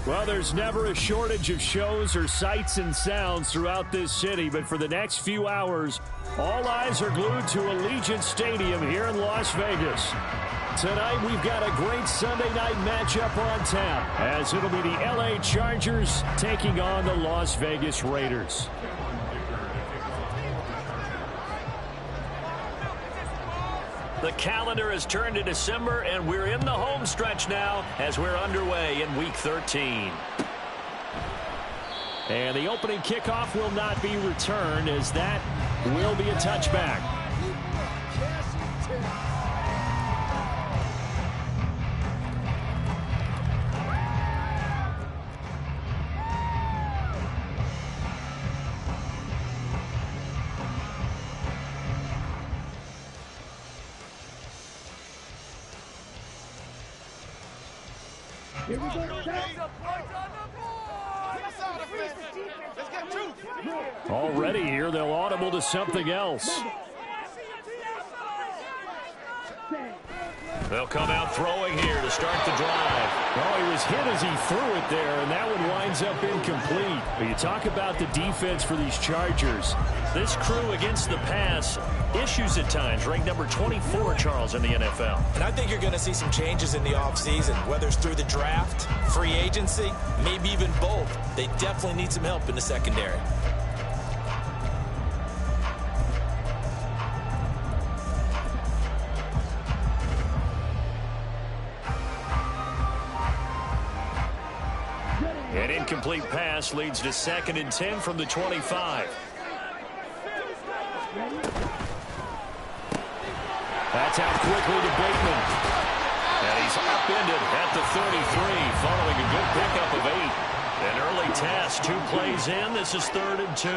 Well, there's never a shortage of shows or sights and sounds throughout this city, but for the next few hours, all eyes are glued to Allegiant Stadium here in Las Vegas. Tonight, we've got a great Sunday night matchup on tap, as it'll be the LA Chargers taking on the Las Vegas Raiders. The calendar has turned to December, and we're in the home stretch now as we're underway in Week 13. And the opening kickoff will not be returned, as that will be a touchback. Here we go. Already here, they'll audible to something else. They'll come out throwing here to start the drive. Oh, he was hit as he threw it there, and that one winds up incomplete. But you talk about the defense for these Chargers. This crew against the pass, issues at times, ranked number 24, Charles, in the NFL. And I think you're going to see some changes in the offseason, whether it's through the draft, free agency, maybe even both. They definitely need some help in the secondary. An incomplete pass leads to 2nd and 10 from the 25. That's out quickly to Bateman. And he's upended at the 33, following a good pickup of 8. An early task, 2 plays in. This is 3rd and 2.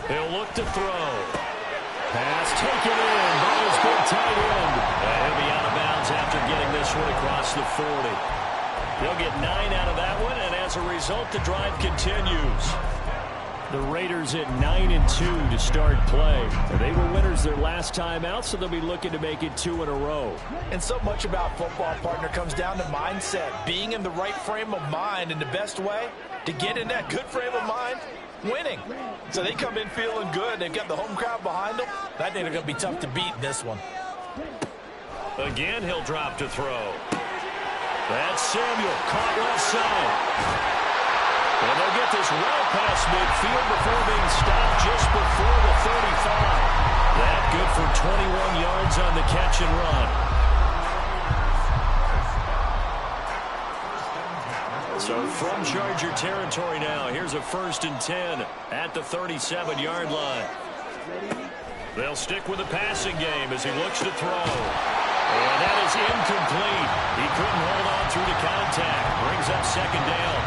He'll look to throw. Pass taken in by his big tight end. He'll be out of bounds after getting this one across the 40. They'll get 9 out of that one, and as a result, the drive continues. The Raiders at 9-2 to start play. They were winners their last time out, so they'll be looking to make it 2 in a row. And so much about football, partner, comes down to mindset. Being in the right frame of mind, and the best way to get in that good frame of mind, winning. So they come in feeling good. They've got the home crowd behind them. I think they're going to be tough to beat in this one. Again, he'll drop to throw. That's Samuel, caught left side. And they'll get this well past midfield before being stopped just before the 35. That good for 21 yards on the catch and run. So from Charger territory now, here's a 1st and 10 at the 37-yard line. They'll stick with the passing game as he looks to throw. And that is incomplete. He couldn't hold on through the contact. Brings up 2nd down.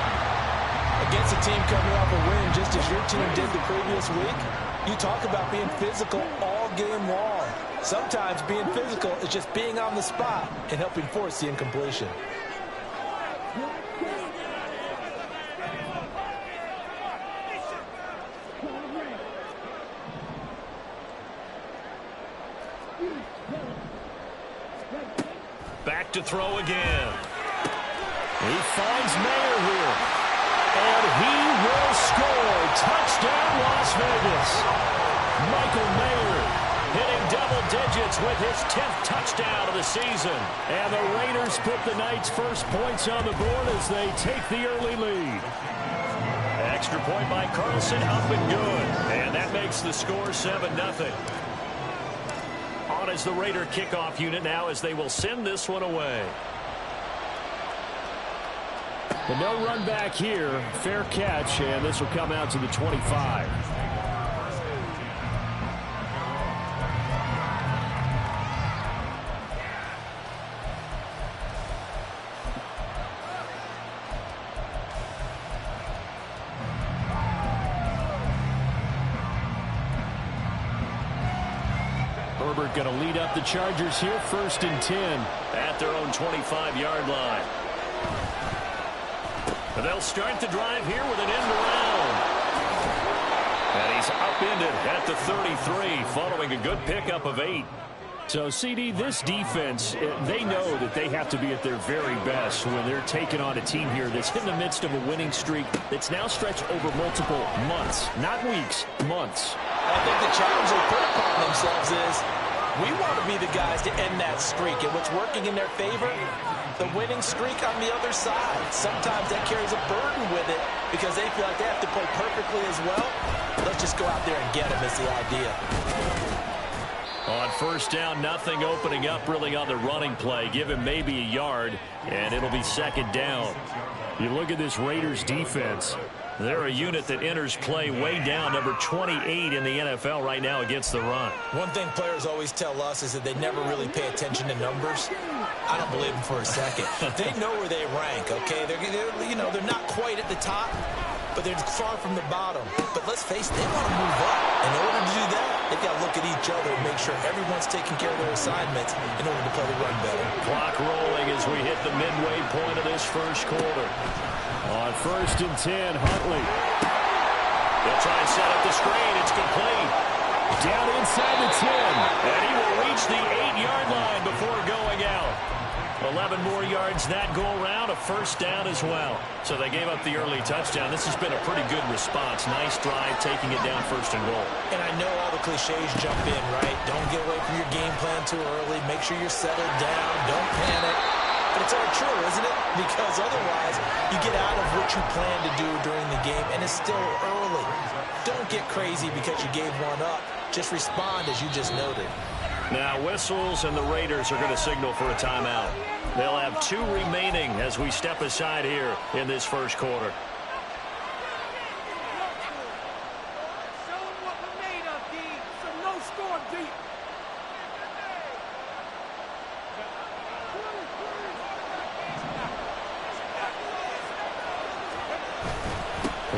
Against a team coming off a win, just as your team did the previous week, you talk about being physical all game long. Sometimes being physical is just being on the spot and helping force the incompletion. Back to throw again. He finds Mayer here. And he will score. Touchdown, Las Vegas. Michael Mayer hitting double digits with his 10th touchdown of the season. And the Raiders put the Knights' first points on the board as they take the early lead. Extra point by Carlson, up and good. And that makes the score 7-0. On as the Raider kickoff unit now as they will send this one away. But no run back here. Fair catch, and this will come out to the 25. Herbert going to lead up the Chargers here, 1st and 10. At their own 25-yard line. And they'll start the drive here with an end around. And he's up upended at the 33 following a good pickup of 8. So, CD, this defense, they know that they have to be at their very best when they're taking on a team here that's in the midst of a winning streak that's now stretched over multiple months, not weeks, months. I think the challenge they put upon themselves is we want to be the guys to end that streak, and what's working in their favor, the winning streak on the other side. Sometimes that carries a burden with it because they feel like they have to play perfectly as well. Let's just go out there and get them is the idea. On first down, nothing opening up really on the running play. Give him maybe a yard, and it'll be second down. You look at this Raiders defense. They're a unit that enters play way down, number 28 in the NFL right now against the run. One thing players always tell us is that they never really pay attention to numbers. I don't believe them for a second. They know where they rank, okay? They're not quite at the top, but they're far from the bottom. But let's face it, they want to move up. In order to do that, they've got to look at each other and make sure everyone's taking care of their assignments in order to play the run better. Clock rolling as we hit the midway point of this first quarter. On first and 10, Huntley. They'll try and set up the screen. It's complete. Down inside the 10. And he will reach the 8-yard line before going out. 11 more yards that go around, a first down as well. So they gave up the early touchdown. This has been a pretty good response. Nice drive, taking it down first and goal. And I know all the cliches jump in, right? Don't get away from your game plan too early. Make sure you're settled down. Don't panic. But it's all true, isn't it? Because otherwise, you get out of what you plan to do during the game, and it's still early. Don't get crazy because you gave one up. Just respond as you just noted. Now whistles and the Raiders are going to signal for a timeout. They'll have 2 remaining as we step aside here in this first quarter. Show them what we're made of, D. Some no-score beat.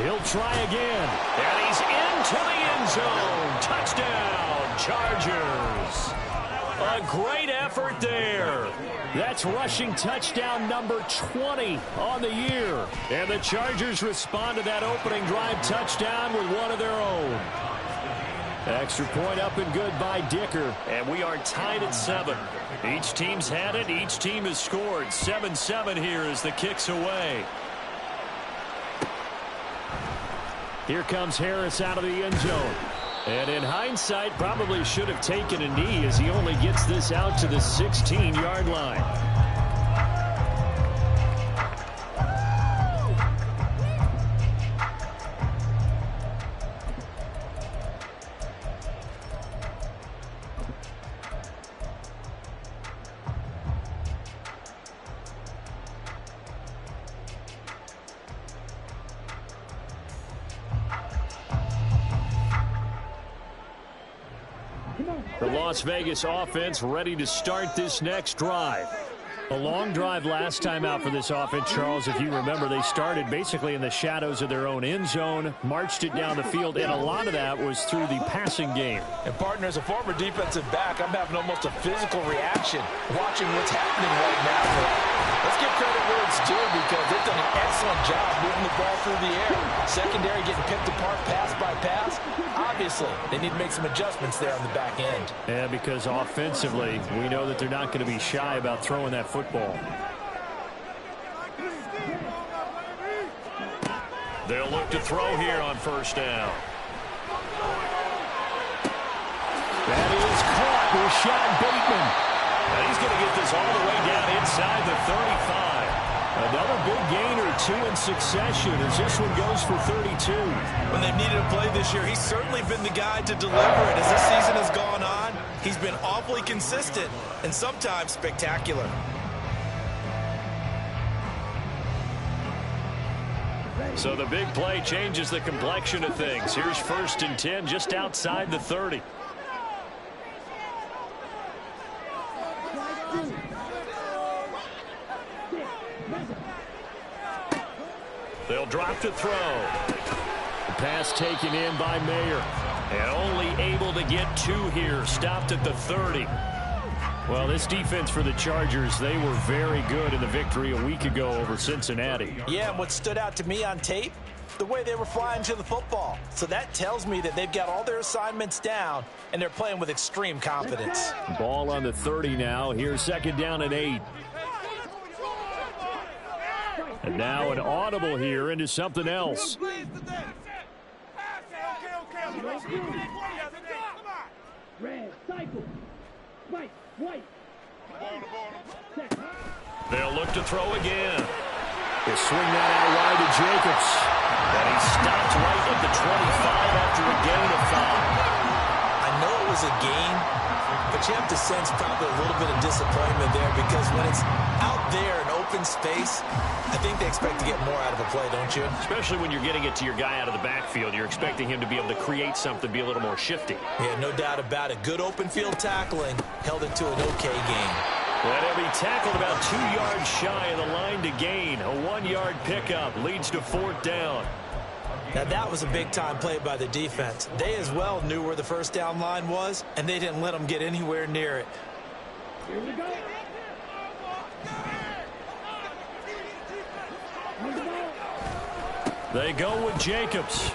He'll try again. And he's into the end zone. Touchdown, Chargers. A great effort there. That's rushing touchdown number 20 on the year. And the Chargers respond to that opening drive touchdown with one of their own. Extra point up and good by Dicker. And we are tied at 7. Each team's had it. Each team has scored. 7-7 here as the kick's away. Here comes Harris out of the end zone. And in hindsight, probably should have taken a knee as he only gets this out to the 16-yard line. The Las Vegas offense ready to start this next drive. A long drive last time out for this offense, Charles. If you remember, they started basically in the shadows of their own end zone, marched it down the field, and a lot of that was through the passing game. And, partner, as a former defensive back, I'm having almost a physical reaction watching what's happening right now. Let's give credit where it's due because they've done an excellent job moving the ball through the air. Secondary getting picked apart pass by pass. Obviously, they need to make some adjustments there on the back end. Yeah, because offensively, we know that they're not going to be shy about throwing that football. They'll look to throw here on first down. That is caught. Rashad Bateman. And he's going to get this all the way down inside the 35. Another big gain or 2 in succession as this one goes for 32. When they've needed a play this year, he's certainly been the guy to deliver it. As this season has gone on, he's been awfully consistent and sometimes spectacular. So the big play changes the complexion of things. Here's first and 10 just outside the 30. They'll drop to throw. The pass taken in by Mayer. And only able to get 2 here. Stopped at the 30. Well, this defense for the Chargers, they were very good in the victory a week ago over Cincinnati. Yeah, and what stood out to me on tape, the way they were flying to the football. So that tells me that they've got all their assignments down, and they're playing with extreme confidence. Ball on the 30 now. Here's second down and 8. And now an audible here into something else. Red, cycle. White, white. They'll look to throw again. They swing that out wide to Jacobs. And he stopped right at the 25 after a gain of 5. I know it was a gain, but you have to sense probably a little bit of disappointment there because when it's out there in open space, I think they expect to get more out of a play, don't you? Especially when you're getting it to your guy out of the backfield. You're expecting him to be able to create something, be a little more shifty. Yeah, no doubt about it. Good open field tackling held it to an okay gain. And he'll be tackled about 2 yards shy of the line to gain. A 1-yard pickup leads to 4th down. Now, that was a big-time play by the defense. They as well knew where the first down line was, and they didn't let them get anywhere near it. Here we go. They go with Jacobs.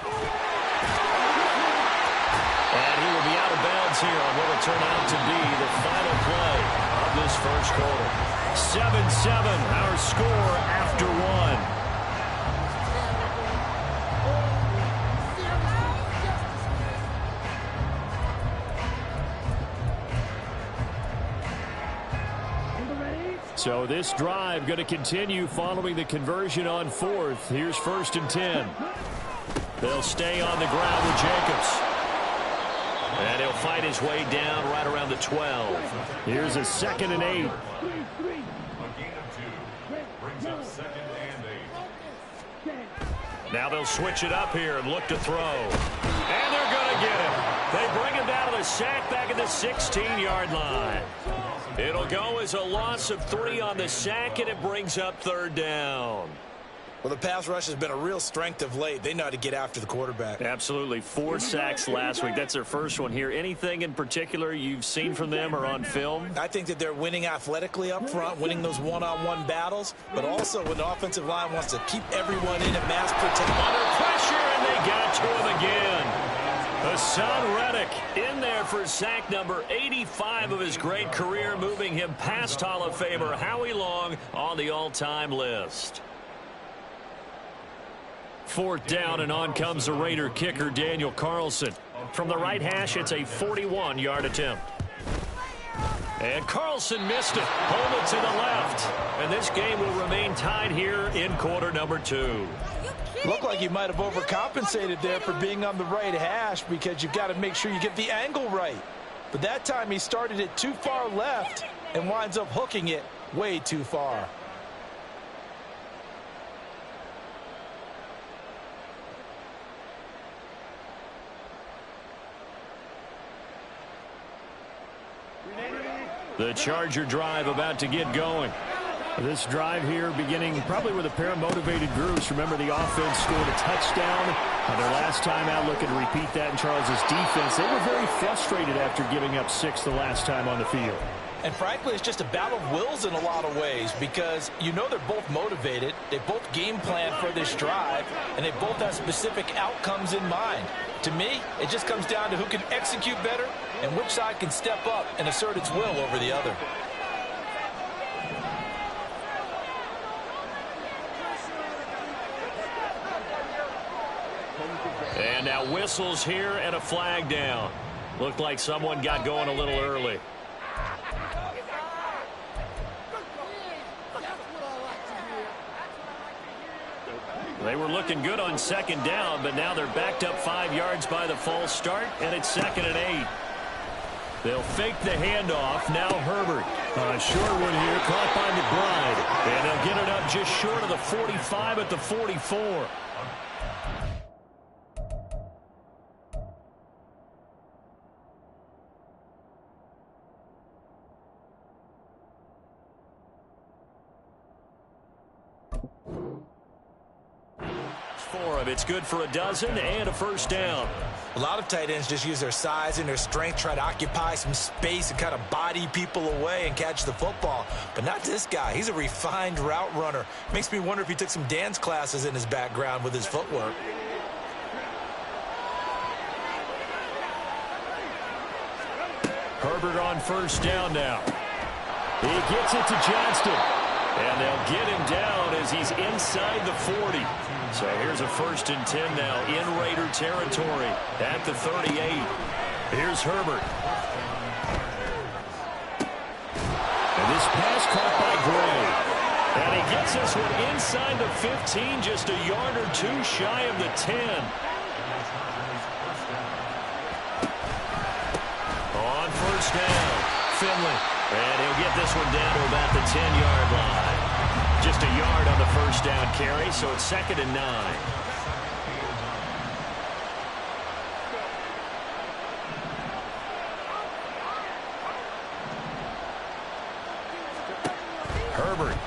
And he will be out of bounds here on what will turn out to be the final play of this first quarter. 7-7, our score after 1. So this drive going to continue following the conversion on 4th. Here's 1st and 10. They'll stay on the ground with Jacobs. And he'll fight his way down right around the 12. Here's a 2nd and 8. Now they'll switch it up here and look to throw. And they're going to get him. They bring him down to the sack back at the 16-yard line. It'll go as a loss of 3 on the sack, and it brings up 3rd down. Well, the pass rush has been a real strength of late. They know how to get after the quarterback. Absolutely. 4 sacks last week. That's their first one here. Anything in particular you've seen from them or on film? I think that they're winning athletically up front, winning those one-on-one battles, but also when the offensive line wants to keep everyone in at mass protection. Under pressure, and they got to him again. Hassan Reddick in there for sack number 85 of his great career, moving him past Hall of Famer Howie Long on the all-time list. 4th down, and on comes the Raider kicker, Daniel Carlson. From the right hash, it's a 41-yard attempt. And Carlson missed it. Pulled it to the left. And this game will remain tied here in quarter number 2. Looked like you might have overcompensated there for being on the right hash because you've got to make sure you get the angle right. But that time he started it too far left and winds up hooking it way too far. The Charger drive about to get going. This drive here beginning probably with a pair of motivated groups. Remember, the offense scored a touchdown their last time out. Looking to repeat that in Charles' defense. They were very frustrated after giving up 6 the last time on the field. And frankly, it's just a battle of wills in a lot of ways because you know they're both motivated. They both game plan for this drive, and they both have specific outcomes in mind. To me, it just comes down to who can execute better and which side can step up and assert its will over the other. And now whistles here and a flag down. Looked like someone got going a little early. They were looking good on 2nd down, but now they're backed up 5 yards by the false start, and it's 2nd and 8. They'll fake the handoff. Now Herbert. A short one here, caught by McBride. And they'll get it up just short of the 45 at the 44. for him. It's good for a dozen and a first down. A lot of tight ends just use their size and their strength, try to occupy some space and kind of body people away and catch the football. But not this guy. He's a refined route runner. Makes me wonder if he took some dance classes in his background with his footwork. Herbert on first down now. He gets it to Johnston. And they'll get him down as he's inside the 40. So here's a 1st and 10 now in Raider territory at the 38. Here's Herbert. And this pass caught by Gray. And he gets this one inside the 15, just a yard or two shy of the 10. On first down, Finley. And he'll get this one down to about the 10-yard line. Just a yard on the first down carry, so it's 2nd and 9. Herbert.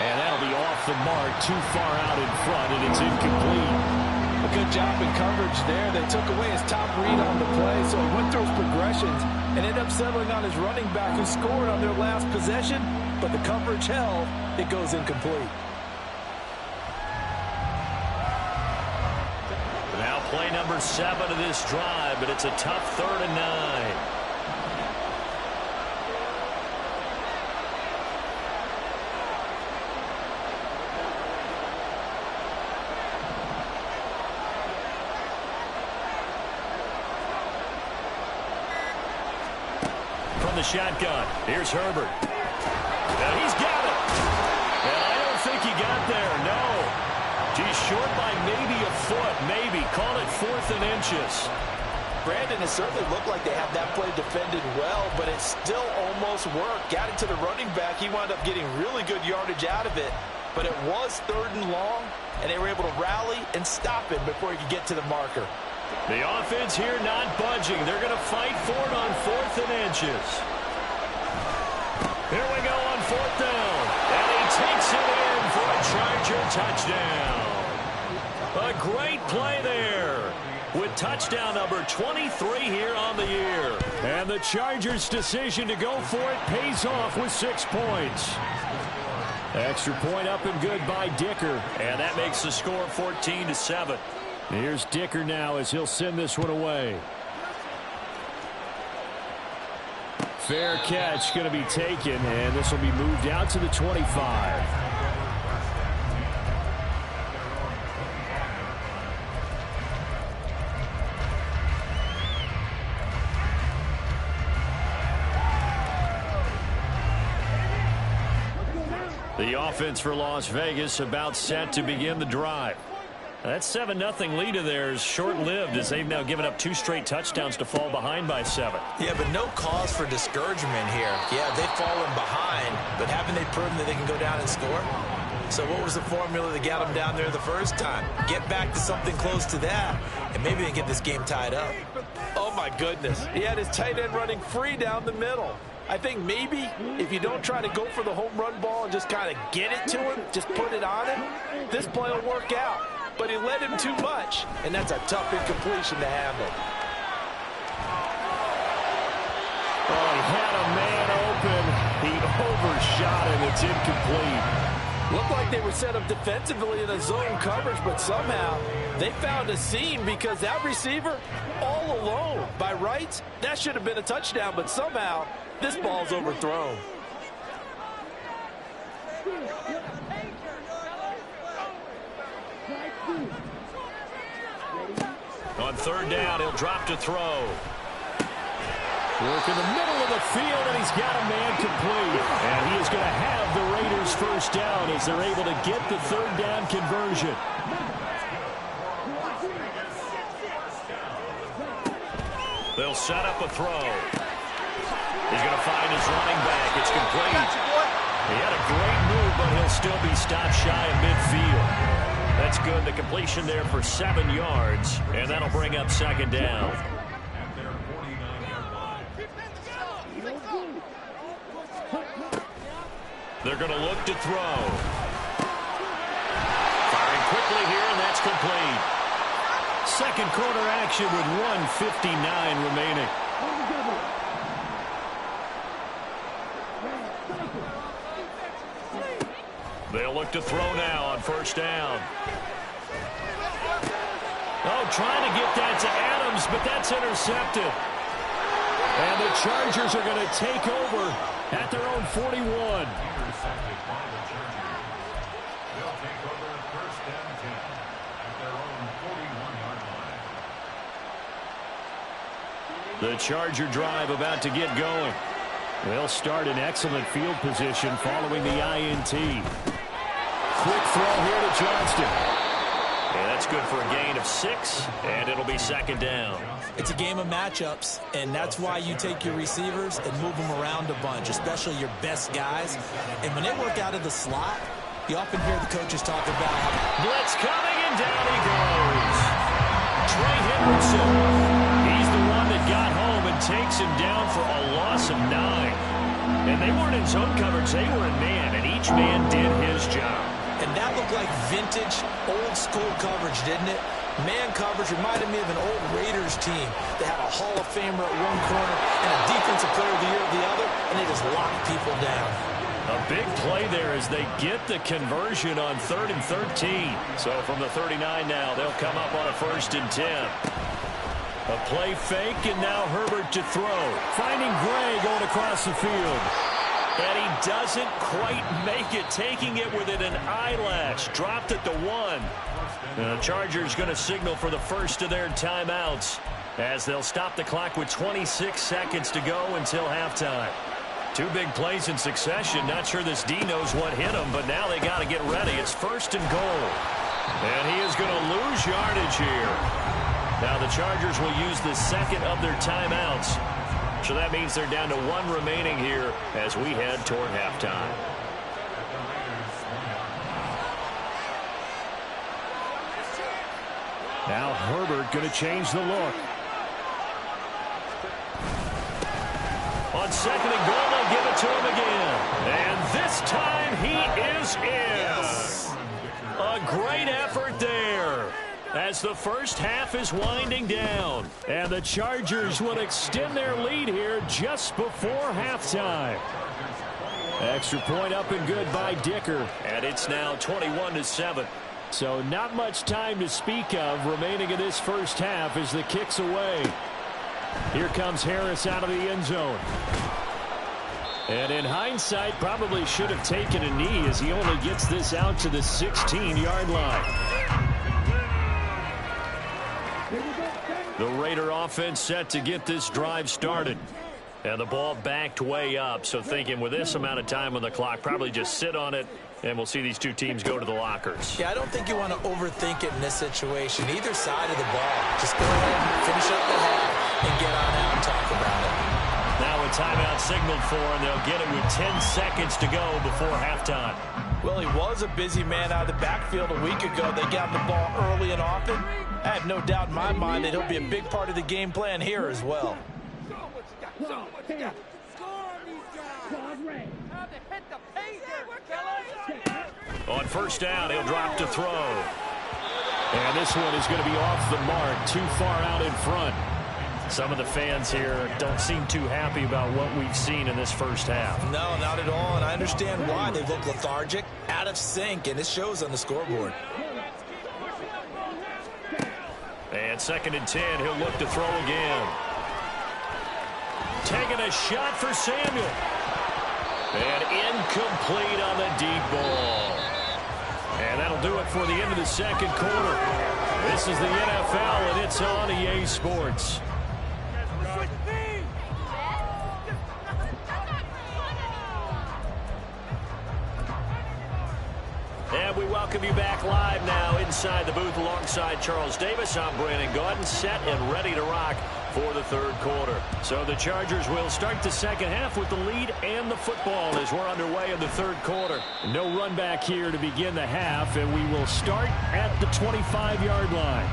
And that'll be off the mark, too far out in front, and it's incomplete. A good job in coverage there. They took away his top read on the play, so he went through his progressions and ended up settling on his running back who scored on their last possession, but the coverage held. It goes incomplete. Now play number 7 of this drive, but it's a tough 3rd and 9. The shotgun. Here's Herbert. Now he's got it. And I don't think he got there. No. He's short by maybe a foot. Maybe. Call it 4th and inches. Brandon, it certainly looked like they had that play defended well, but it still almost worked. Got it to the running back. He wound up getting really good yardage out of it, but it was 3rd and long, and they were able to rally and stop him before he could get to the marker. The offense here not budging. They're going to fight for it on 4th and inches. Here we go on 4th down. And he takes it in for a Charger touchdown. A great play there with touchdown number 23 here on the year. And the Chargers' decision to go for it pays off with 6 points. Extra point up and good by Dicker. And that makes the score 14-7. Here's Dicker now as he'll send this one away. Fair catch going to be taken, and this will be moved out to the 25. The offense for Las Vegas about set to begin the drive. That 7-0 lead of theirs short-lived as they've now given up 2 straight touchdowns to fall behind by 7. Yeah, but no cause for discouragement here. Yeah, they've fallen behind, but haven't they proven that they can go down and score? So what was the formula that got them down there the first time? Get back to something close to that, and maybe they get this game tied up. Oh, my goodness. He had his tight end running free down the middle. I think maybe if you don't try to go for the home run ball and just kind of get it to him, just put it on him, this play will work out. But he led him too much, and that's a tough incompletion to handle. Oh, he had a man open. He overshot him. It's incomplete. Looked like they were set up defensively in a zone coverage, but somehow they found a seam because that receiver all alone. By rights, that should have been a touchdown, but somehow this ball's overthrown. On 3rd down, he'll drop to throw. Work in the middle of the field, and he's got a man complete. And he is going to have the Raiders' first down as they're able to get the 3rd down conversion. They'll set up a throw. He's going to find his running back. It's complete. He had a great move, but he'll still be stopped shy of midfield. That's good. The completion there for 7 yards, and that'll bring up 2nd down. They're They're going to look to throw. Firing quickly here, and that's complete. Second quarter action with 1:59 remaining. They'll look to throw now on first down. Oh, trying to get that to Adams, but that's intercepted. And the Chargers are going to take over at their own 41. The Charger drive about to get going. They'll start in excellent field position following the INT. Quick throw here to Johnston. And that's good for a gain of 6, and it'll be second down. It's a game of matchups, and that's why you take your receivers and move them around a bunch, especially your best guys. And when they work out of the slot, you often hear the coaches talk about blitz coming, and down he goes. Trey Hendrickson. He's the one that got home and takes him down for a loss of 9. And they weren't in zone coverage, they were in man, and each man did his job. And that looked like vintage, old-school coverage, didn't it? Man coverage reminded me of an old Raiders team. They had a Hall of Famer at one corner and a Defensive Player of the Year at the other, and they just locked people down. A big play there as they get the conversion on 3rd and 13. So from the 39 now, they'll come up on a 1st and 10. A play fake, and now Herbert to throw. Finding Gray going across the field. And he doesn't quite make it, taking it within an eyelash. Dropped it to 1. The Chargers going to signal for the first of their timeouts as they'll stop the clock with 26 seconds to go until halftime. 2 big plays in succession. Not sure this D knows what hit him, but now they got to get ready. It's 1st and goal. And he is going to lose yardage here. Now the Chargers will use the second of their timeouts. So that means they're down to 1 remaining here as we head toward halftime. Now Herbert going to change the look. On 2nd and goal, they'll give it to him again. And this time he is in. Yes. A great effort there as the first half is winding down. And the Chargers will extend their lead here just before halftime. Extra point up and good by Dicker. And it's now 21-7. So not much time to speak of remaining in this first half as the kick's away. Here comes Harris out of the end zone. And in hindsight, probably should have taken a knee as he only gets this out to the 16-yard line. The Raider offense set to get this drive started. And the ball backed way up, so thinking with this amount of time on the clock, probably just sit on it, and we'll see these 2 teams go to the lockers. Yeah, I don't think you want to overthink it in this situation. Either side of the ball. Just go ahead, finish up the half, and get on out and talk about it. Now a timeout signaled for, and they'll get it with 10 seconds to go before halftime. Well, he was a busy man out of the backfield a week ago. They got the ball early and often. I have no doubt in my mind that he'll be a big part of the game plan here as well. On first down, he'll drop to throw. And this one is going to be off the mark, too far out in front. Some of the fans here don't seem too happy about what we've seen in this first half. No, not at all, and I understand why. They look lethargic, out of sync, and it shows on the scoreboard. And 2nd and 10, he'll look to throw again. Taking a shot for Samuel. And incomplete on the deep ball. And that'll do it for the end of the second quarter. This is the NFL, and it's on EA Sports. And we welcome you back live now inside the booth alongside Charles Davis. I'm Brandon Gaudin, set and ready to rock for the third quarter. So the Chargers will start the second half with the lead and the football as we're underway in the third quarter. No run back here to begin the half, and we will start at the 25-yard line.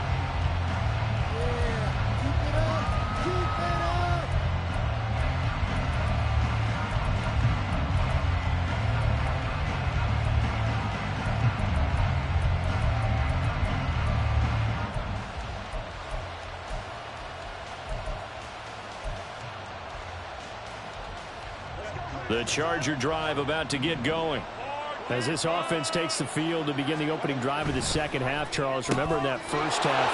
The Charger drive about to get going. As this offense takes the field to begin the opening drive of the second half, Charles, remember in that first half,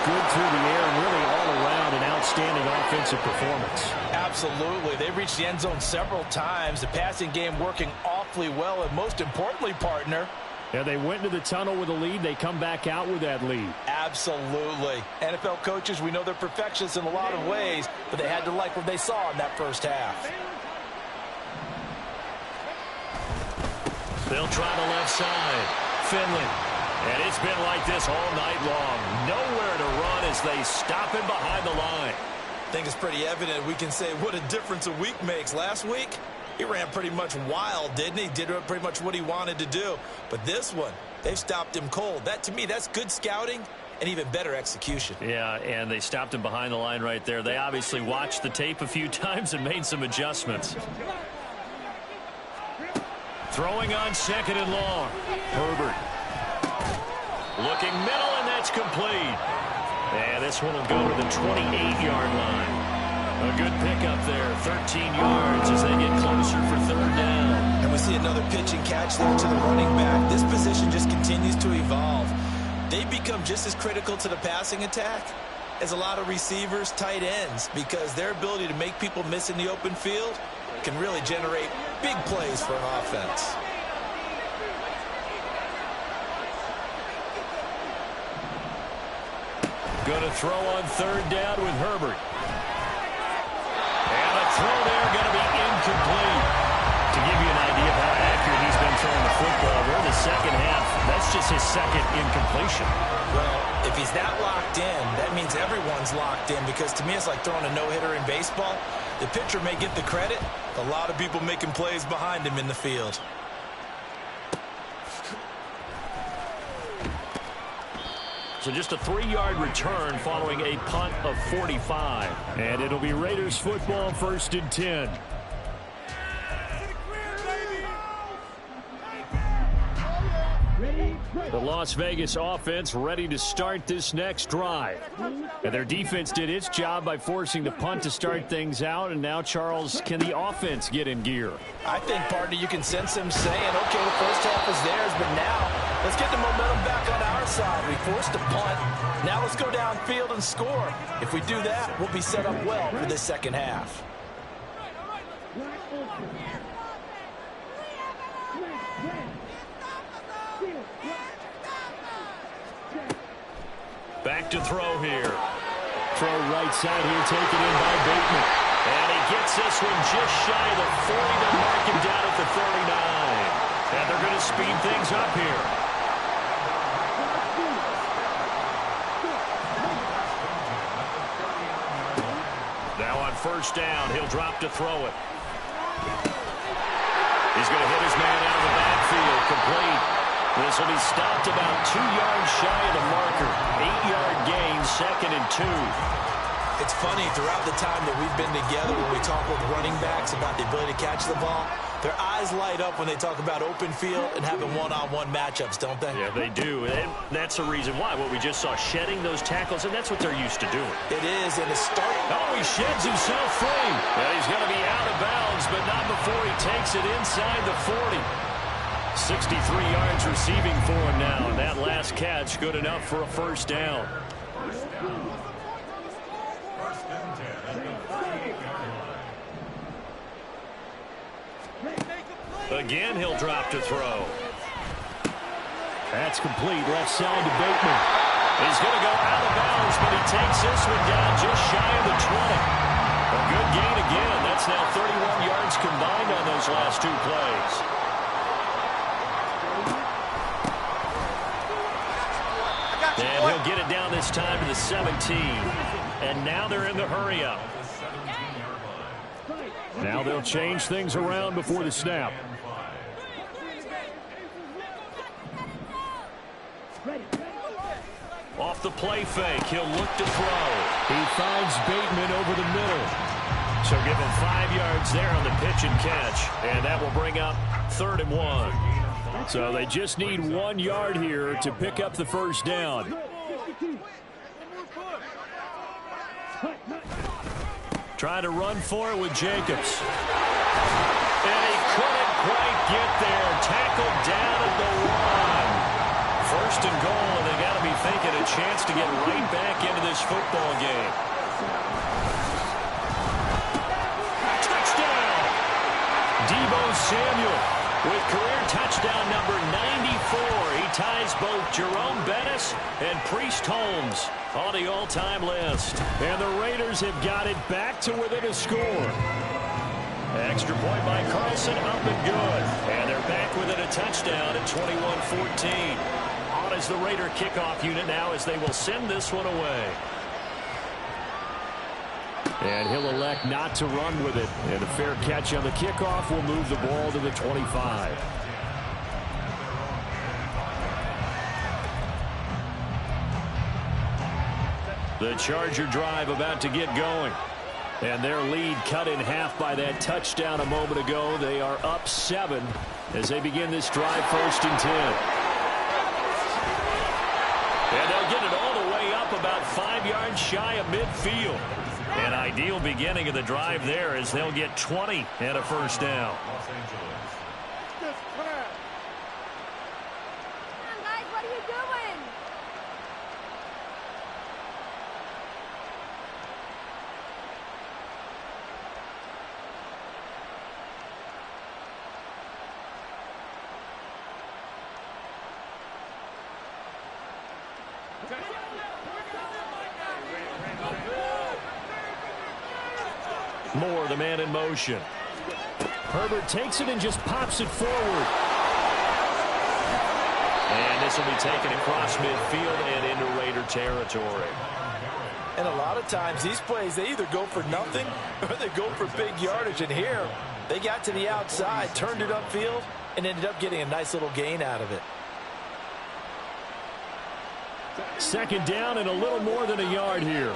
good through the air and really all around an outstanding offensive performance. Absolutely. They reached the end zone several times. The passing game working awfully well, and most importantly, partner, yeah, they went into the tunnel with a lead. They come back out with that lead. Absolutely. NFL coaches, we know they're perfectionists in a lot of ways, but they had to like what they saw in that first half. They'll try the left side. Finley. And it's been like this all night long. Nowhere to run as they stop him behind the line. I think it's pretty evident we can say what a difference a week makes. Last week, he ran pretty much wild, didn't he? Did pretty much what he wanted to do. But this one, they've stopped him cold. That, to me, that's good scouting and even better execution. Yeah, and they stopped him behind the line right there. They obviously watched the tape a few times and made some adjustments. Throwing on second and long. Herbert. Looking middle, and that's complete. And this one will go to the 28-yard line. A good pickup there, 13 yards as they get closer for third down. And we see another pitch and catch there to the running back. This position just continues to evolve. They become just as critical to the passing attack as a lot of receivers, tight ends, because their ability to make people miss in the open field can really generate big plays for an offense. Going to throw on third down with Herbert. And a throw there going to be incomplete. To give you an idea of how accurate he's been throwing the football, we're in the second half. That's just his second incompletion. Well, if he's that locked in, that means everyone's locked in, because to me it's like throwing a no-hitter in baseball. The pitcher may get the credit. A lot of people making plays behind him in the field. So just a 3-yard return following a punt of 45. And it'll be Raiders football, 1st and 10. The Las Vegas offense ready to start this next drive. And their defense did its job by forcing the punt to start things out. And now, Charles, can the offense get in gear? I think, partner, you can sense them saying, okay, the first half is theirs, but now let's get the momentum back on our side. We forced a punt. Now let's go downfield and score. If we do that, we'll be set up well for this second half. Back to throw here. Throw right side here, taken in by Bateman. And he gets this one just shy of the 40 to mark him down at the 39. And they're going to speed things up here. Now on first down, he'll drop to throw it. He's going to hit his man out of the backfield, complete. This will be stopped about 2 yards shy of the marker. 8-yard gain, 2nd and 2. It's funny, throughout the time that we've been together, when we talk with running backs about the ability to catch the ball, their eyes light up when they talk about open field and having one-on-one matchups, don't they? Yeah, they do. And that's the reason why. What we just saw, shedding those tackles, and that's what they're used to doing. It is, and it's starting. Oh, he sheds himself free. Well, he's going to be out of bounds, but not before he takes it inside the 40. 63 yards receiving for him now. And that last catch, good enough for a first down. Again, he'll drop to throw. That's complete. Left side to Bateman. He's going to go out of bounds, but he takes this one down just shy of the 20. A good gain again. That's now 31 yards combined on those last 2 plays. And he'll get it down this time to the 17. And now they're in the hurry-up. Now they'll change things around before the snap. Off the play fake, he'll look to throw. He finds Bateman over the middle. So give him 5 yards there on the pitch and catch. And that will bring up 3rd and 1. So they just need 1 yard here to pick up the first down. Trying to run for it with Jacobs. And tackled down at the 1. First and goal, and they got to be thinking a chance to get right back into this football game. Touchdown! Deebo Samuel with career touchdown number 94. He ties both Jerome Bettis and Priest Holmes on the all-time list. And the Raiders have got it back to within a score. Extra point by Carlson, up and good. And they're back within a touchdown at 21-14. On is the Raider kickoff unit now as they will send this one away. And he'll elect not to run with it. And a fair catch on the kickoff will move the ball to the 25. The Charger drive about to get going. And their lead cut in half by that touchdown a moment ago. They are up 7 as they begin this drive, 1st and 10. And they'll get it all the way up about 5 yards shy of midfield. An ideal beginning of the drive there as they'll get 20 and a first down. Moore, the man in motion. Herbert takes it and just pops it forward. And this will be taken across midfield and into Raider territory. And a lot of times these plays, they either go for nothing or they go for big yardage. And here, they got to the outside, turned it upfield, and ended up getting a nice little gain out of it. 2nd down and a little more than a yard here.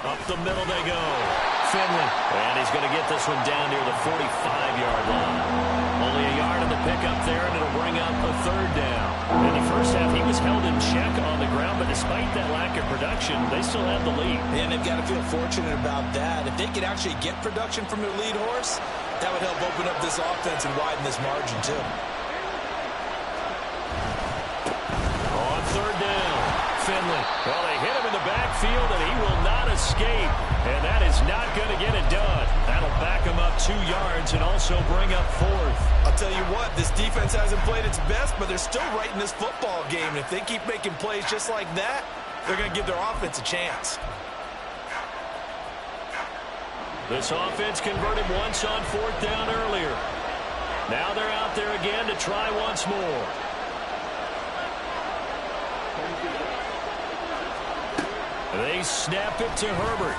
Up the middle they go. Finley. And he's going to get this one down near the 45-yard line. Only a yard in the pickup there, and it'll bring up a 3rd down. In the first half, he was held in check on the ground, but despite that lack of production, they still have the lead. And they've got to feel fortunate about that. If they could actually get production from their lead horse, that would help open up this offense and widen this margin, too. On 3rd down, Finley. Well, they hit him in the backfield, and he will not escape. And that is not going to get it done. That'll back him up 2 yards and also bring up 4th. I'll tell you what, this defense hasn't played its best, but they're still right in this football game. And if they keep making plays just like that, they're going to give their offense a chance. This offense converted once on 4th down earlier. Now they're out there again to try once more. They snap it to Herbert.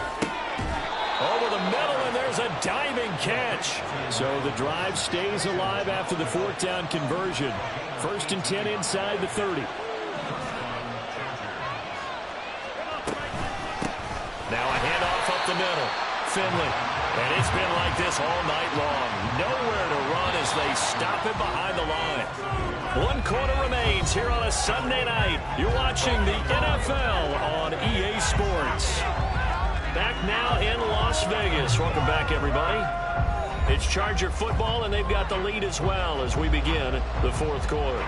Over the middle, and there's a diving catch. So the drive stays alive after the 4th down conversion. 1st and 10 inside the 30. Now a handoff up the middle. Finley. And it's been like this all night long. Nowhere to run as they stop it behind the line. 1 quarter remains here on a Sunday night. You're watching the NFL on EA Sports. Back now in Las Vegas. Welcome back, everybody. It's Charger football, and they've got the lead as well as we begin the 4th quarter.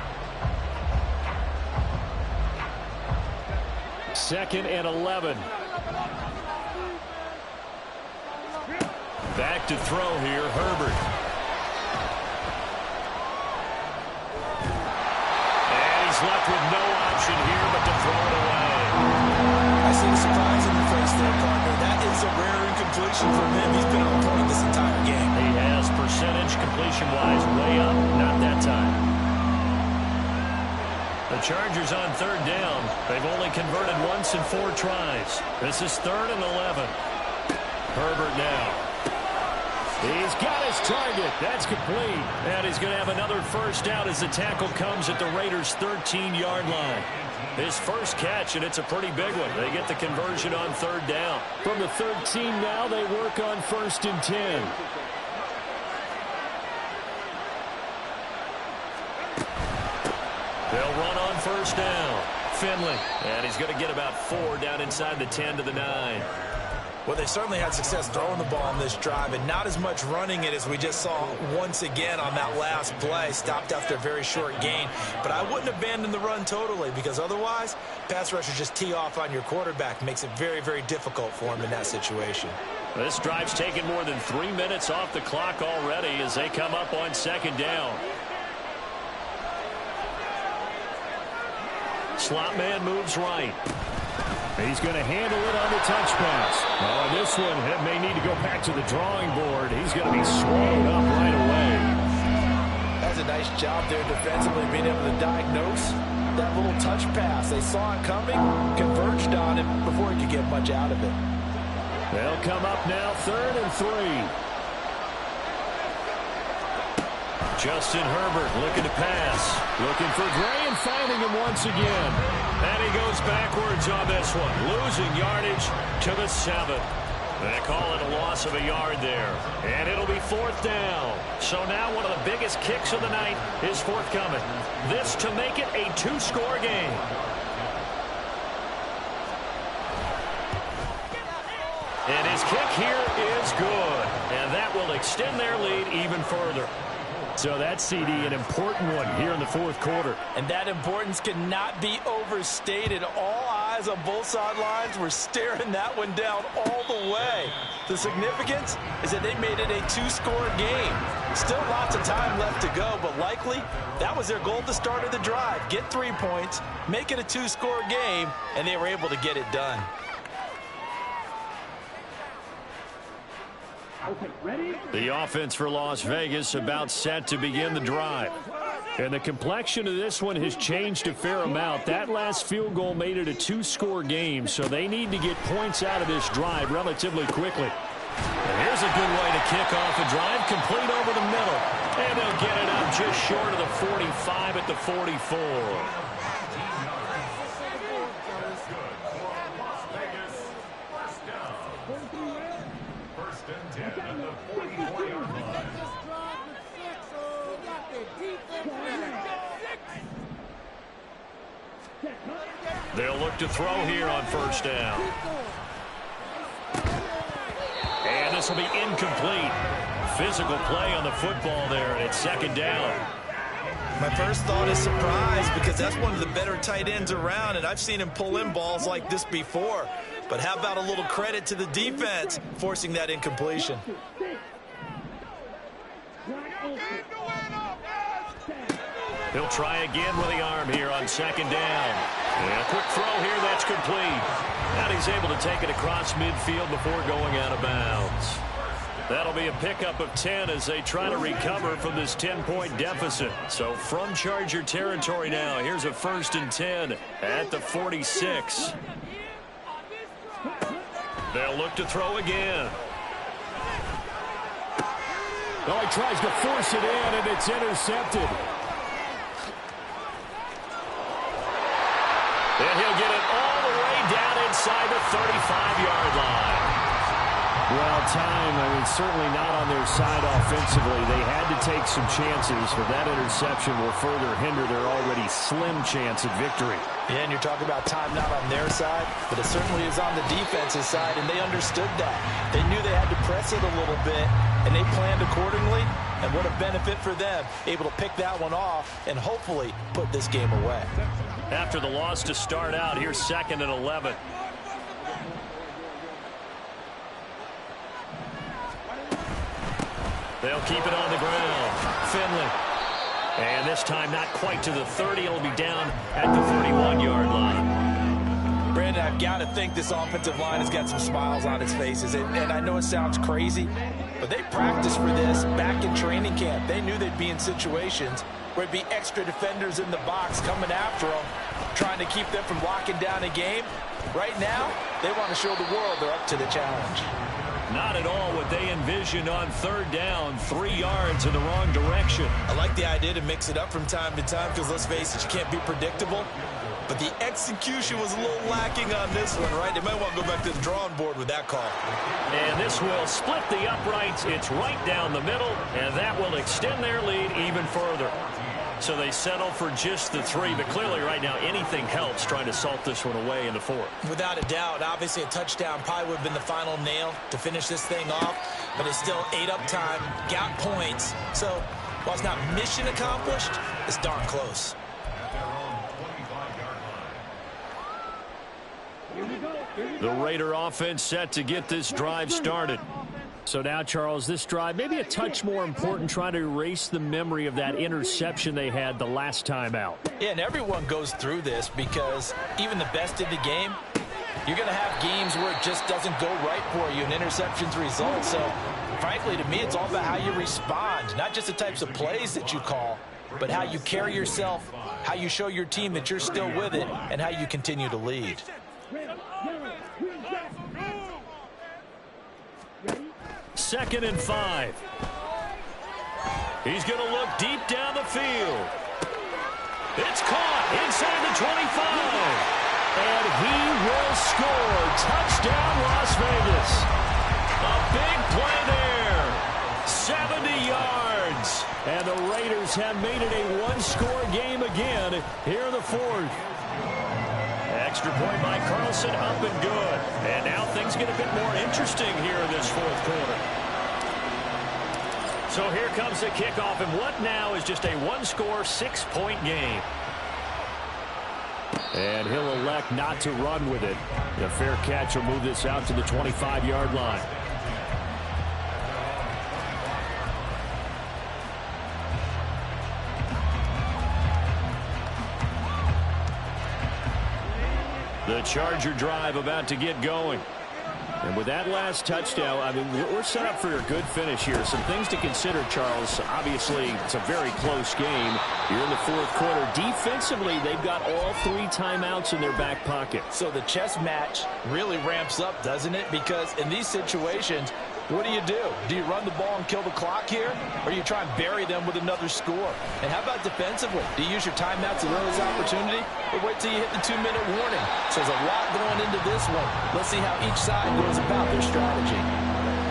2nd and 11. Back to throw here, Herbert. And he's left with no option here but to throw it away. I see the surprise in your face there, partner. That is a rare incompletion from him. He's been on point this entire game. He has percentage completion-wise way up. Not that time. The Chargers on 3rd down. They've only converted once in 4 tries. This is 3rd and 11. Herbert now. He's got his target. That's complete. And he's going to have another first down as the tackle comes at the Raiders' 13-yard line. His first catch, and it's a pretty big one. They get the conversion on 3rd down. From the 13 now, they work on 1st and 10. They'll run on 1st down. Finley. And he's going to get about 4 down inside the 10 to the 9. Well, they certainly had success throwing the ball on this drive and not as much running it as we just saw once again on that last play. Stopped after a very short gain. But I wouldn't abandon the run totally because otherwise, pass rushers just tee off on your quarterback. Makes it very, very difficult for him in that situation. This drive's taken more than 3 minutes off the clock already as they come up on second down. Slot man moves right. He's going to handle it on the touch pass. Oh, and this one may need to go back to the drawing board. He's going to be swallowed up right away. That's a nice job there defensively, being able to diagnose that little touch pass. They saw it coming, converged on it before he could get much out of it. They'll come up now 3rd and 3. Justin Herbert looking to pass. Looking for Gray and finding him once again. And he goes backwards on this one. Losing yardage to the 7. They call it a loss of a yard there. And it'll be 4th down. So now one of the biggest kicks of the night is forthcoming. This to make it a 2-score game. And his kick here is good. And that will extend their lead even further. So that CD, an important one here in the 4th quarter. And that importance cannot be overstated. All eyes on both sidelines were staring that one down all the way. The significance is that they made it a 2-score game. Still lots of time left to go, but likely that was their goal at the start of the drive. Get 3 points, make it a 2-score game, and they were able to get it done. The offense for Las Vegas about set to begin the drive. And the complexion of this one has changed a fair amount. That last field goal made it a 2-score game, so they need to get points out of this drive relatively quickly. And here's a good way to kick off a drive, complete over the middle. And they'll get it up just short of the 45 at the 44. They'll look to throw here on 1st down. And this will be incomplete. Physical play on the football there, and it's 2nd down. My first thought is surprise because that's one of the better tight ends around, and I've seen him pull in balls like this before. But how about a little credit to the defense forcing that incompletion? He'll try again with the arm here on 2nd down. And a quick throw here, that's complete. And he's able to take it across midfield before going out of bounds. That'll be a pickup of 10 as they try to recover from this 10-point deficit. So from Charger territory now, here's a 1st and 10 at the 46. They'll look to throw again. Oh, he tries to force it in, and it's intercepted. And he'll get it all the way down inside the 35-yard line. Well, time, certainly not on their side offensively. They had to take some chances, but that interception will further hinder their already slim chance at victory. Yeah, and you're talking about time not on their side, but it certainly is on the defensive side, and they understood that. They knew they had to press it a little bit, and they planned accordingly, and what a benefit for them, able to pick that one off and hopefully put this game away. After the loss to start out, here's 2nd and 11. They'll keep it on the ground. Finley. And this time not quite to the 30. It'll be down at the 31-yard line. Brandon, I've got to think this offensive line has got some smiles on its faces. And I know it sounds crazy, but they practiced for this back in training camp. They knew they'd be in situations where it'd be extra defenders in the box coming after them, trying to keep them from locking down a game. Right now, they want to show the world they're up to the challenge. Not at all what they envisioned on 3rd down, 3 yards in the wrong direction. I like the idea to mix it up from time to time because, let's face it, you can't be predictable. But the execution was a little lacking on this one, right? They might want to go back to the drawing board with that call. And this will split the uprights. It's right down the middle, and that will extend their lead even further. So they settle for just the 3, but clearly right now anything helps trying to salt this one away in the 4th. Without a doubt, obviously a touchdown probably would have been the final nail to finish this thing off, but it's still 8 up time, got points. So while it's not mission accomplished, it's darn close. The Raider offense set to get this drive started. So now, Charles, this drive maybe a touch more important, trying to erase the memory of that interception they had the last time out. Yeah, and everyone goes through this because even the best in the game, you're going to have games where it just doesn't go right for you and interceptions result. So, frankly, to me, it's all about how you respond, not just the types of plays that you call, but how you carry yourself, how you show your team that you're still with it, and how you continue to lead. Second and 5. He's going to look deep down the field. It's caught inside the 25. And he will score. Touchdown, Las Vegas. A big play there. 70 yards. And the Raiders have made it a one-score game again here in the 4th. Extra point by Carlson, up and good. And now things get a bit more interesting here in this 4th quarter. So here comes the kickoff, and what now is just a one-score, 6-point game. And he'll elect not to run with it. The fair catch will move this out to the 25-yard line. The Charger drive about to get going. And with that last touchdown, I mean, we're set up for a good finish here. Some things to consider, Charles. Obviously, it's a very close game. You're in the 4th quarter. Defensively, they've got all 3 timeouts in their back pocket. So the chess match really ramps up, doesn't it? Because in these situations, what do? Do you run the ball and kill the clock here? Or do you try and bury them with another score? And how about defensively? Do you use your timeouts to early opportunity? Or wait till you hit the 2-minute warning? So there's a lot going into this one. Let's see how each side goes about their strategy.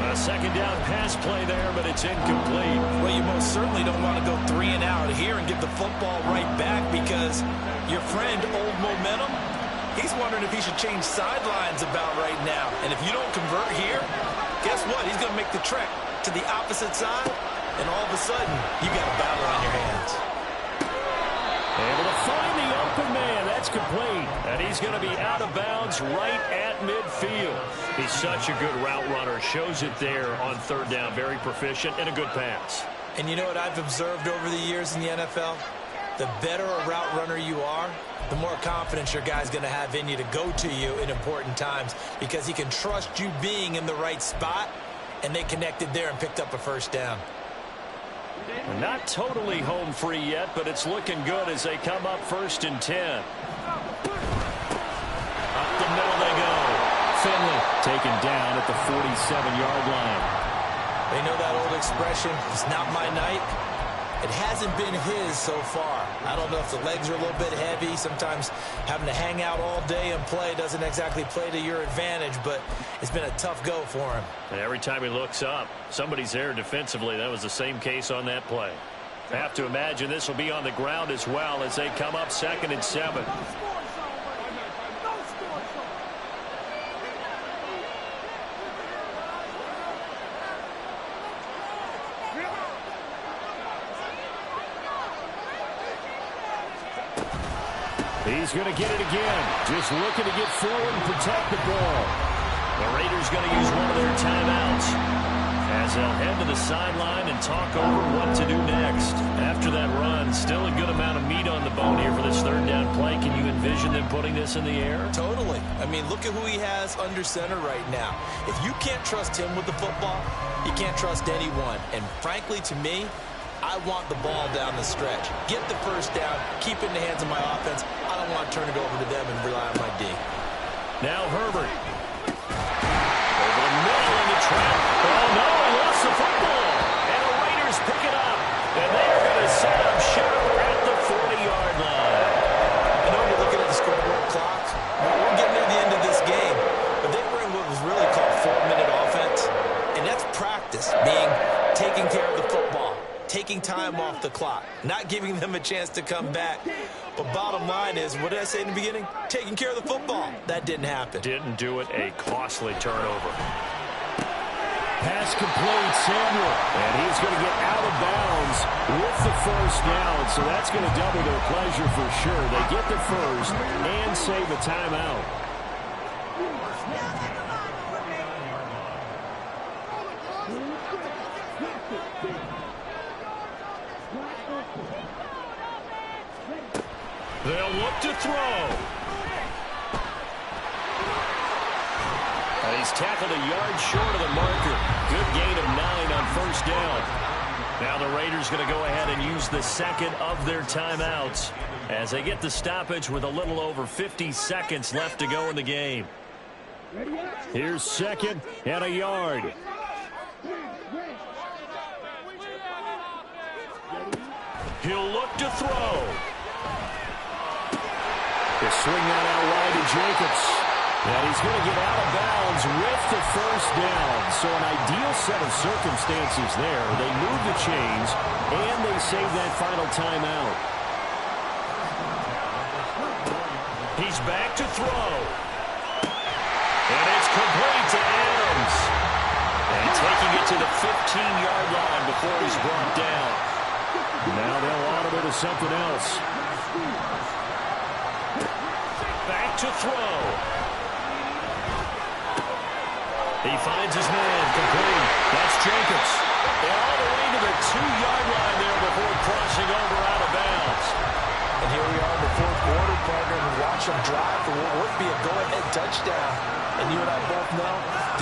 A second down pass play there, but it's incomplete. Well, you most certainly don't want to go 3 and out here and give the football right back, because your friend, Old Momentum, he's wondering if he should change sidelines about right now. And if you don't convert here, guess what? He's going to make the trek to the opposite side, and all of a sudden, you got a battle on your hands. Able to find the open man. That's complete. And he's going to be out of bounds right at midfield. He's such a good route runner. Shows it there on 3rd down. Very proficient and a good pass. And you know what I've observed over the years in the NFL? The better a route runner you are, the more confidence your guy's going to have in you to go to you in important times, because he can trust you being in the right spot, and they connected there and picked up a 1st down. Not totally home free yet, but it's looking good as they come up 1st and 10. Up the middle they go. Finley taken down at the 47-yard line. They know that old expression, it's not my night. It hasn't been his so far. I don't know if the legs are a little bit heavy. Sometimes having to hang out all day and play doesn't exactly play to your advantage, but it's been a tough go for him. And every time he looks up, somebody's there defensively. That was the same case on that play. I have to imagine this will be on the ground as well as they come up 2nd and 7. He's going to get it again. Just looking to get forward and protect the ball. The Raiders going to use one of their timeouts as they'll head to the sideline and talk over what to do next. After that run, still a good amount of meat on the bone here for this 3rd down play. Can you envision them putting this in the air? Totally. I mean, look at who he has under center right now. If you can't trust him with the football, you can't trust anyone. And frankly, to me, I want the ball down the stretch. Get the 1st down, keep it in the hands of my offense. I don't want to turn it over to them and rely on my D. Now Herbert. Over the middle in the trap. Oh, no, he lost the football. And the Raiders pick it up. And they are going to set up shop at the 40-yard line. I know you're looking at the scoreboard clock, but we're getting near the end of this game. But they bring what was really called 4-minute offense, and that's practice, being taking care of the football, taking time off the clock, not giving them a chance to come back. But bottom line is, what did I say in the beginning? Taking care of the football. That didn't happen. Didn't do it. A costly turnover. Pass complete, Samuel. And he's going to get out of bounds with the first down. So that's going to double their pleasure for sure. They get the first and save a timeout. They'll look to throw. And he's tackled a yard short of the marker. Good gain of 9 on first down. Now the Raiders going to go ahead and use the second of their timeouts as they get the stoppage with a little over 50 seconds left to go in the game. Here's second and a yard. He'll look to throw. They swing that out wide to Jacobs. And he's going to get out of bounds with the first down. So an ideal set of circumstances there. They move the chains, and they save that final timeout. He's back to throw. And it's complete to Adams. And taking it to the 15-yard line before he's brought down. Now they'll audible to something else. Back to throw. He finds his man, complete. That's Jacobs. And all the way to the 2-yard line there before crossing over out of bounds. And here we are in the fourth quarter, partner, and watch them drive for what would be a go-ahead touchdown. And you and I both know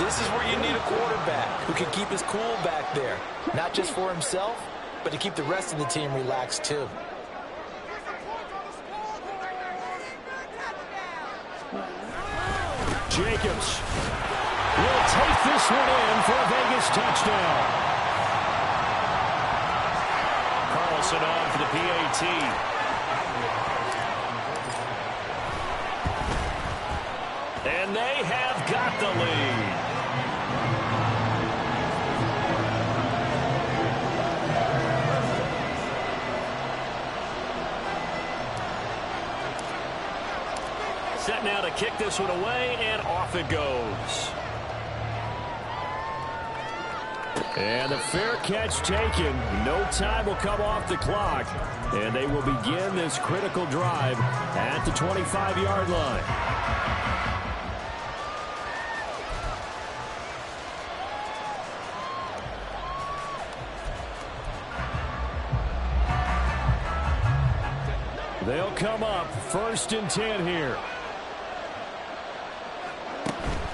this is where you need a quarterback who can keep his cool back there. Not just for himself, but to keep the rest of the team relaxed too. Jacobs will take this one in for a Vegas touchdown. Carlson on for the PAT. And they have got the lead. Set now to kick this one away, and off it goes. And the fair catch taken. No time will come off the clock. And they will begin this critical drive at the 25-yard line. They'll come up 1st and 10 here.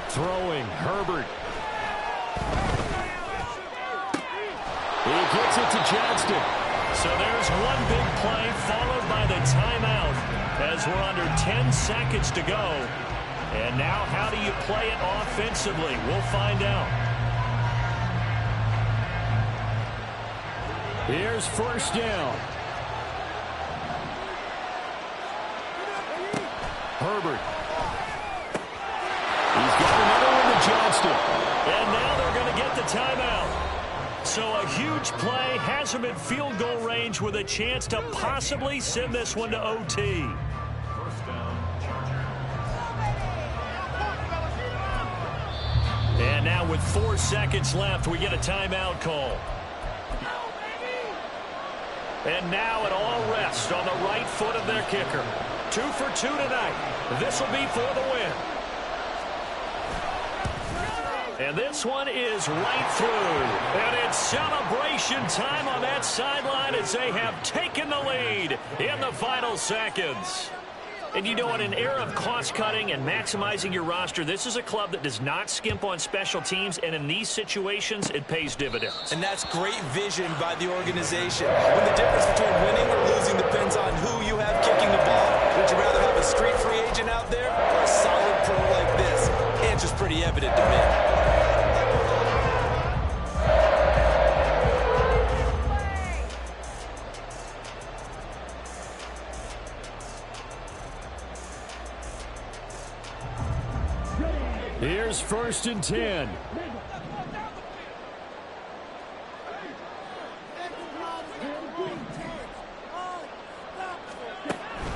Throwing, Herbert. He gets it to Johnston. So there's one big play followed by the timeout as we're under 10 seconds to go. And now how do you play it offensively? We'll find out. Here's first down. Herbert. He's got another one to Johnston. And now they're going to get the timeout. So a huge play has him in field goal range with a chance to possibly send this one to OT. And now with 4 seconds left, we get a timeout call. And now it all rests on the right foot of their kicker. 2 for 2 tonight. This will be for the win. And this one is right through. And it's celebration time on that sideline as they have taken the lead in the final seconds. And you know, in an era of cost-cutting and maximizing your roster, this is a club that does not skimp on special teams, and in these situations, it pays dividends. And that's great vision by the organization. When the difference between winning or losing depends on who you have kicking the ball. Would you rather have a street free agent out there or a solid pro like this? The answer's pretty evident to me. Here's 1st and 10.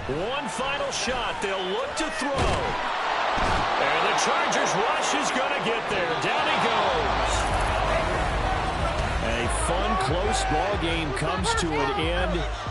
One final shot. They'll look to throw. And the Chargers rush is going to get there. Down he goes. A fun, close ball game comes to an end.